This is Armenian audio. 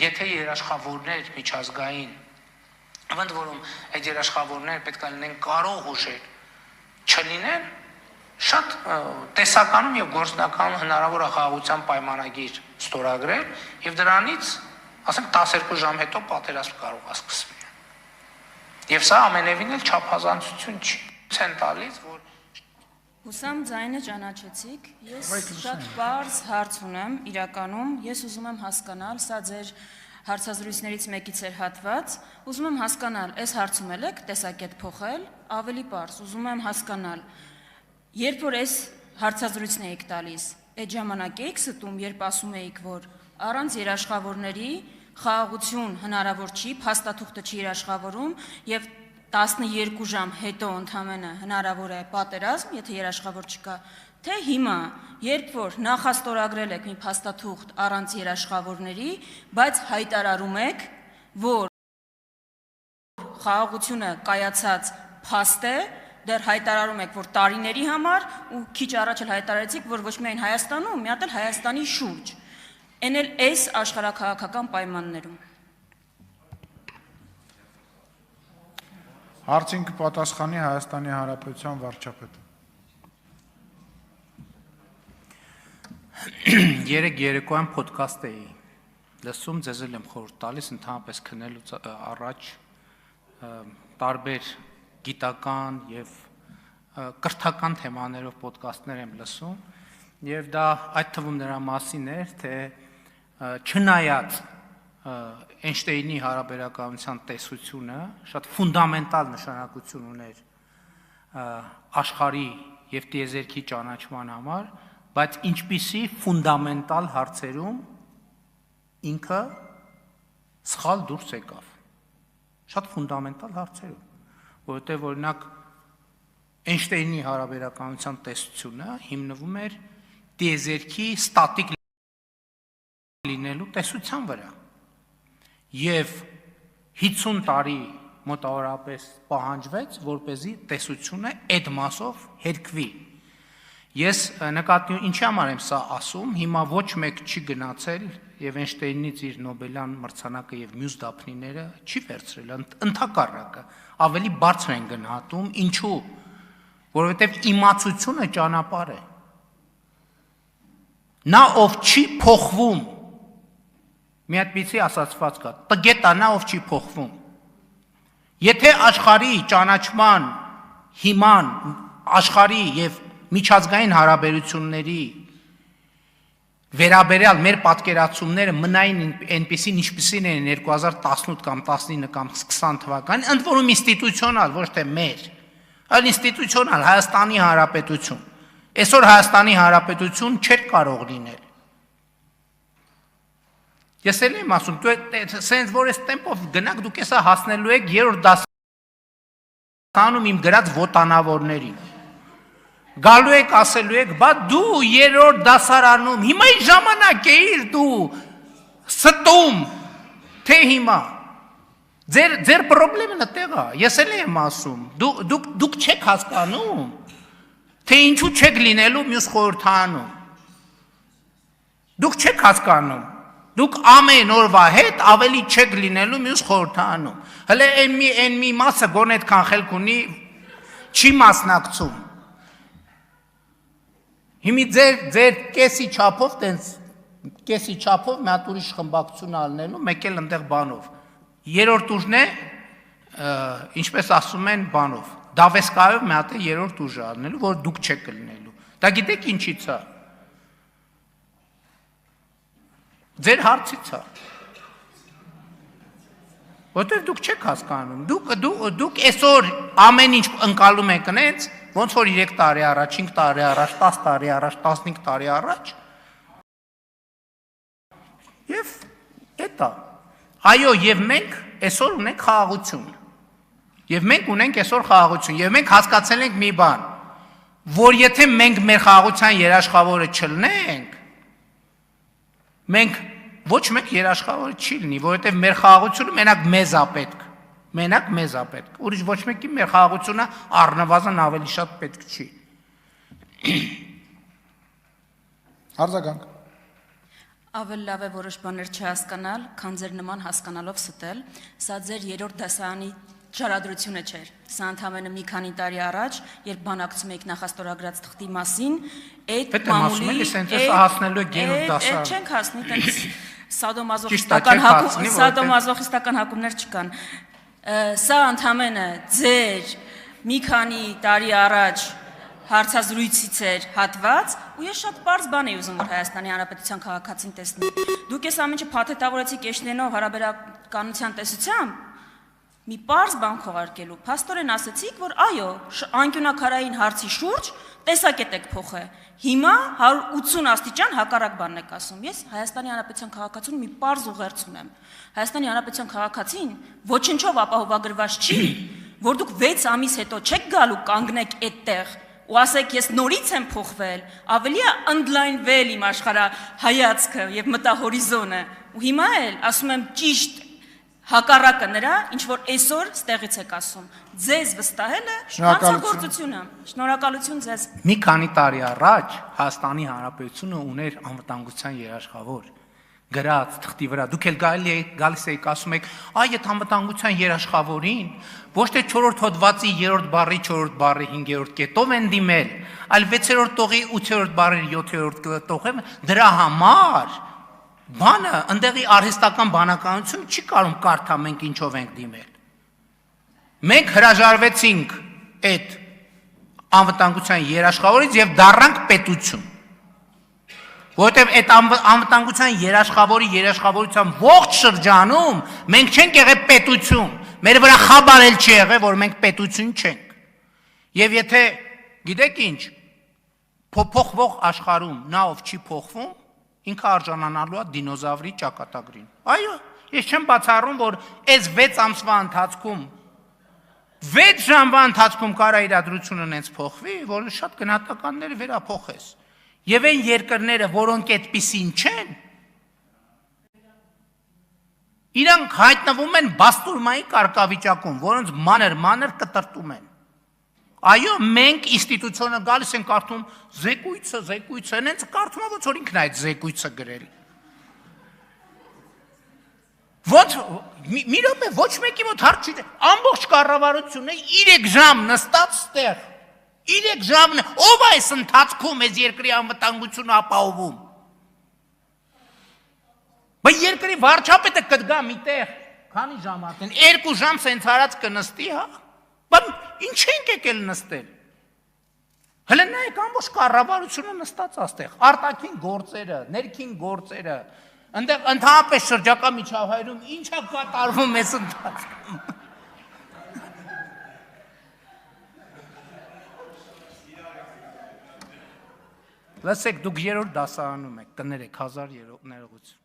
եթե երաշխավորներ միջազգային, ընդ որում այդ երաշխավորները պետք է լինեն կարող ուժեր, չլինեն, շատ տեսականում եւ գործնականում հնարավոր է խաղաղության պայմանագիր ստորագրել եւ դրանից, ասենք 12 ժամ հետո պատերազմ կարող է սկսվել։ Եվ սա ամենևին էլ չափազանցություն չի։ Ցեն տալիս, որ Հուսամ ձայնը ճանաչեցիք, ես շատ բարձ հարց ունեմ, իրականում, ես ուզում եմ հասկանալ, սա ձեր հարցազրույցներից մեկից էր հատված, ուզում եմ հասկանալ, այս հարցում եք տեսակետ փոխել, ավելի բարձ, ուզում եմ հասկանալ, երբ որ այս հարցազրույցն էիք տալիս, այդ ժամանակ էիք ստում, երբ ասում էիք, որ առանց երաշխավորների խաղաղություն հնարավոր չի, փաստաթուղթը չի երաշխավորում եւ 12 ժամ հետո ընդամենը հնարավոր է պատերազմ, եթե երաշխավոր չկա, թե հիմա, երբ որ նախաստորագրել եք մի փաստաթուղթ առանց երաշխավորների, բայց հայտարարում եք, որ խաղաղությունը կայացած փաստ է, դեռ հայտարարում եք, որ տարիների համար ու քիչ առաջ էլ հայտարարեցիք, որ ոչ միայն Հայաստանում, մի հատ էլ Հայաստանի շուրջ, այն էլ այս աշխարհաքաղաքական պայմաններում։ Հարցին կպատասխանի Հայաստանի Հանրապետության վարչապետը։ Երեք երեկոյան ոդքասթ էի լսում, ձեզ էլ եմ խորհուրդ տալիս ընդհանրապես քննելուց առաջ տարբեր գիտական եւ կրթական թեմաներով ոդքասթներ եմ լսում եւ դա այդ թվում նրա մասին էր, թե չնայած Էյնշտեյնի հարաբերականության տեսությունը շատ ֆունդամենտալ նշանակություն ուներ աշխարհի եւ տիեզերքի ճանաչման համար, բայց ինչպիսի ֆունդամենտալ հարցերում ինքը սխալ դուրս եկավ։ Շատ ֆունդամենտալ հարցերում, որովհետեւ օրինակ Էյնշտեյնի հարաբերականության տեսությունը հիմնվում էր տիեզերքի ստատիկ լինելու տեսության վրա։ Եվ 50 տարի մոտավորապես պահանջվեց, որպեսզի տեսությունը այդ մասով հերկվի։ Ես նկատի ինչի համար եմ սա ասում, հիմա ոչ մեկ չի գնացել եւ Էյնշտեյնից իր Նոբելյան մրցանակը եւ մյուս դափնիները չի վերցրել, ընդհակառակը, ավելի բարձր են գնահատում, ինչու՞, որովհետեւ իմացությունը ճանապարհ է։ Նա ով չի փոխվում մի հատ պիցի ասացված կա, տգետանա ով չի փոխվում։ Եթե աշխարհի ճանաչման հիման, աշխարհի եւ միջազգային հարաբերությունների վերաբերյալ մեր պատկերացումները մնային այնպեսին, ինչպիսին են 2018 կամ 19 կամ 20 թվականին, ընդ որում ինստիտուցիոնալ, ոչ թե մեր, այլ ինստիտուցիոնալ Հայաստանի Հանրապետություն։ Այսօր Հայաստանի Հանրապետություն չէր կարող լինել։ Ես էլ եմ ասում, սենց որ այս տեմպով գնաք դուք էսա հասնելու եք երրորդ դասարանում իմ գրած ոտանավորներին։ Գալու եք ասելու եք, բա դու երրորդ դասարանում, հիմա ի ժամանակ էիր դու ստում, թե հիմա։ Ձեր պրոբլեմը տեղ է, ես էլ եմ ասում, դուք չեք հասկանում, թե ինչու չեք լինելու մյուս խորհրդանում։ Դուք չեք հասկանում։ Դուք ամեն օրվա հետ ավելի չեք լինելու մյուս խորհրդանում։ Հələ այն մի մասը գոնե այդքան խելք ունի, չի մասնակցում։ Հիմի ձեր կեսի չափով, տենց կեսի չափով մի հատ ուրիշ խմբակցություն ալնելու, մեկ էլ ընդեղ բանով։ Երրորդ ուժն է, ինչպես ասում են բանով, դավեսկայով մի հատ է երրորդ ուժը ալնելու, որ դուք չեք լինելու։ Դա գիտեք ինչից է։ Ձեր հարցից է։ Որտեղ դուք չեք հասկանում, դուք այսօր ամեն ինչ ընկալում եք նենց, ոնց որ 3 տարի առաջ, 5 տարի առաջ, 10 տարի առաջ, 15 տարի առաջ։ Եվ էտա։ Այո, եւ մենք այսօր ունենք խաղաղություն։ Եվ մենք ունենք այսօր խաղաղություն, եւ մենք հասկացել ենք մի բան, որ եթե մենք մեր խաղաղության երաշխավորը չլինենք, մենք ոչ մեկ երաշխավորը չի լինի, որովհետև մեր խաղաղությունը մենակ մեզ է պետք, մենակ մեզ է պետք, ուրիշ ոչ մեկի մեր խաղաղությունը առնվազն ավելի շատ պետք չի։ Արձագանք։ Ավելի լավ է որոշ բաներ չհասկանալ, քան ձեր նման հասկանալով ստել, սա ձեր երրորդ դասարանի ճարադրությունը չէր։ Սա ընդամենը մի քանի տարի առաջ, երբ բանակցում եք նախաստորագրած թղթի մասին, այդ Պետք է ասում մամուլի ես այնպես հասնելու եք երրորդ դասարան։ Չենք հասնի, տենց հասնի, սադոմազոխիստական հակումներ չկան։ Սա ընդամենը ձեր մի քանի տարի առաջ հարցազրույցից էր հատված, ու ես շատ պարզ բան էի ուզում, որ Հայաստանի Հանրապետության քաղաքացին տեսնի։ Դուք այս ամենը փաթեթավորեցիք Էշնենով հարաբերականության տեսությամբ, մի պարզ բան քողարկելու։ Փաստորեն ասացիք, որ այո, անկյունակարային հարցի շուրջ տեսակետ եք փոխել։ Հիմա 180 աստիճան հակառակ բանն եք ասում։ Ես Հայաստանի Հանրապետության քաղաքացուն մի պարզ ուղերձ ունեմ։ Հայաստանի Հանրապետության քաղաքացին ոչնչով ապահովագրված չի, որ դուք 6 ամիս հետո չեք գալու կանգնեք այդտեղ ու ասեք ես նորից եմ փոխվել, ավելի է ընդլայնվել իմ աշխարհայացքը եւ մտահորիզոնը։ Ու հիմա էլ ասում եմ ճիշտ հակառակը նրա, ինչ որ այսօր ստեղից եք ասում։ Ձեզ վստահելը հանցագործություն է։ Շնորհակալություն ձեզ։ Մի քանի տարի առաջ Հայաստանի Հանրապետությունը ուներ անվտանգության երաշխավոր գրած թղթի վրա։ Դուք էլ գալիս եք ասում եք, այ այդ անվտանգության երաշխավորին ոչ թե 4-րդ հոդվածի 3-րդ բառի 4-րդ բառի 5-րդ կետով են դիմել, այլ 6-րդ տողի 8-րդ բառի 7-րդ տողով դրա համար բանը ընդեղի արհեստական բանականություն չի կարող կարդա մենք ինչով ենք դիմել։ Մենք հրաժարվեցինք այդ անվտանգության երաշխավորից եւ դառնանք պետություն։ Որովհետեւ այդ անվտանգության երաշխավորության ողջ շրջանում մենք չենք եղել պետություն։ Մեր վրա խաբար էլ չի եղել, որ մենք պետություն չենք։ Եվ եթե գիտեք ինչ, փոխվող աշխարհում նա ով չի փոխվում, ինքը արժանանալու է դինոզավրի ճակատագրին։ Այո, ես չեմ բացառում, որ այս 6 ամսվա ընթացքում 6 ժամվա ընթացքում կարա իրադրությունը նենց փոխվի, որ շատ գնահատականները վերափոխես։ Եվ այն երկրները, որոնք այդպիսին չեն, իրանք հայտնվում են բաստուրմայի կարգավիճակում, որոնց մանր կտրտում են։ Այո, մենք ինստիտուցիոնը գալիս են կարդում զեկույցը, նենց կարդում է, ոնց որ ինքն է այդ զեկույցը գրել։ Ոնց մի րոպե ոչ մեկի մոտ հարց չի, ամբողջ կառավարությունը 3 ժամ նստած ստեղ։ 3 ժամն ով է այս ընթացքում այս երկրի անվտանգությունը ապահովում։ Բայց երկրի վարչապետը կդգա միտեղ, քանի ժամ արդեն 2 ժամ սենց արած կնստի, հա։ Բայց ինչ ենք եկել նստել։ Հələ նայեք ամբողջ կառավարությունը նստած աստեղ, արտաքին գործերը, ներքին գործերը, այնտեղ ընդհանրապես շրջակա միջավայրում ինչ է կատարվում այս ընթացքում։ Լսեք, դուք երրորդ դասարանում եք, կներեք 1000 ներողություն։